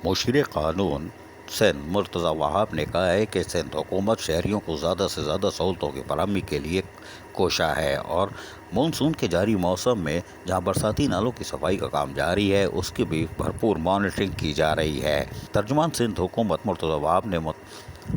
مشیر قانون سندھ مرتضی وہاب نے کہا ہے کہ سندھ حکومت شہریوں کو زیادہ سے زیادہ سہولتوں کی فراہمی کے لیے کوشاں ہے اور مانسون کے جاری موسم میں جہاں برساتی نالوں کی صفائی کا کام جاری ہے اس کی بھی بھرپور مانیٹرنگ کی جا رہی ہے۔ ترجمان سندھ حکومت مرتضی وہاب نے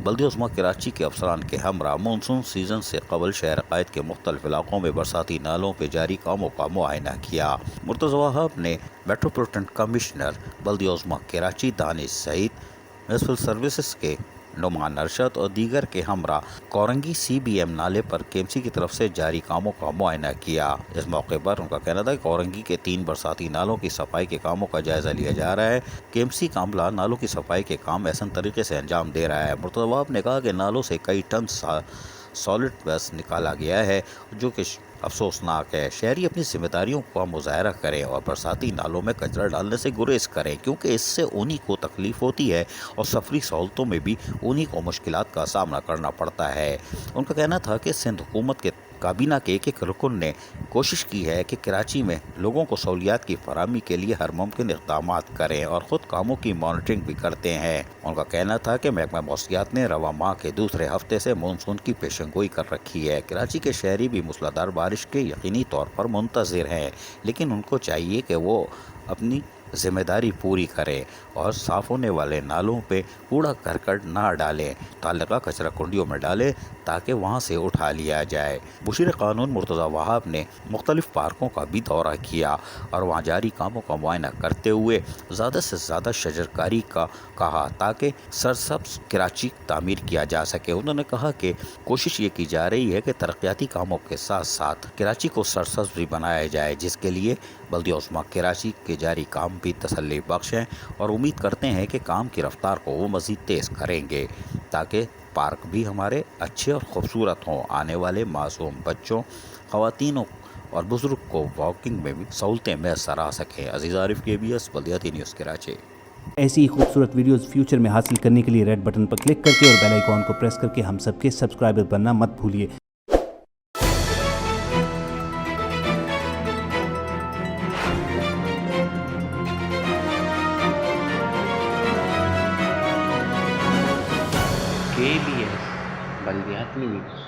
بلدیہ عظمیٰ کراچی کے افسران کے ہمراہ مانسون سیزن سے قبل شہر قائد کے مختلف علاقوں میں برساتی نالوں پہ جاری کاموں کا معائنہ کیا۔ مرتضی وہاب نے میٹروپولیٹن کمشنر بلدیہ عظمیٰ کراچی دانش سعید، میونسپل سروسز کے نعمان ارشد اور دیگر کے ہمراہ کورنگی سی بی ایم نالے پر KMC کی طرف سے جاری کاموں کا معائنہ کیا۔ اس موقع پر ان کا کہنا تھا کہ کورنگی کے 3 برساتی نالوں کی صفائی کے کاموں کا جائزہ لیا جا رہا ہے۔ KMC کا عملہ نالوں کی صفائی کے کام احسن طریقے سے انجام دے رہا ہے۔ مرتضی وہاب نے کہا کہ نالوں سے کئی ٹن سالڈ ویسٹ نکالا گیا ہے جو کہ افسوسناک ہے۔ شہری اپنی ذمہ داریوں کا مظاہرہ کریں اور برساتی نالوں میں کچرا ڈالنے سے گریز کریں کیونکہ اس سے انہی کو تکلیف ہوتی ہے اور سفری سہولتوں میں بھی انہی کو مشکلات کا سامنا کرنا پڑتا ہے۔ ان کا کہنا تھا کہ سندھ حکومت کے کابینہ کے ایک رکن نے کوشش کی ہے کہ کراچی میں لوگوں کو سہولیات کی فراہمی کے لیے ہر ممکن اقدامات کریں اور خود کاموں کی مانیٹرنگ بھی کرتے ہیں۔ ان کا کہنا تھا کہ محکمہ موسمیات نے رواں ماہ کے دوسرے ہفتے سے مانسون کی پیشن گوئی کر رکھی ہے۔ کراچی کے شہری بھی موسلادھار بارش کے یقینی طور پر منتظر ہیں، لیکن ان کو چاہیے کہ وہ اپنی ذمہ داری پوری کریں اور صاف ہونے والے نالوں پہ کوڑا کرکٹ نہ ڈالیں، متعلقہ کچرا کنڈیوں میں ڈالیں تاکہ وہاں سے اٹھا لیا جائے۔ مشیر قانون مرتضی وہاب نے مختلف پارکوں کا بھی دورہ کیا اور وہاں جاری کاموں کا معائنہ کرتے ہوئے زیادہ سے زیادہ شجرکاری کا کہا تاکہ سرسبز کراچی تعمیر کیا جا سکے۔ انہوں نے کہا کہ کوشش یہ کی جا رہی ہے کہ ترقیاتی کاموں کے ساتھ ساتھ کراچی کو سرسبز بھی بنایا جائے، جس کے لیے بلدیہ عظمیٰ کراچی کے جاری کام بھی تسلی بخش ہیں اور امید کرتے ہیں کہ کام کی رفتار کو وہ مزید تیز کریں گے تاکہ پارک بھی ہمارے اچھے اور خوبصورت ہوں، آنے والے معصوم بچوں، خواتین اور بزرگ کو واکنگ میں بھی سہولتیں میسر آ سکیں۔ عزیز عارف KBS بلدیاتی نیوز کراچی۔ ایسی ہی خوبصورت ویڈیوز فیوچر میں حاصل کرنے کے لیے ریڈ بٹن پر کلک کر کے اور بیل آئیکن کو پریس کر کے ہم سب کے سبسکرائبر بننا مت بھولیے۔ KBS بلدیاتی نیوز۔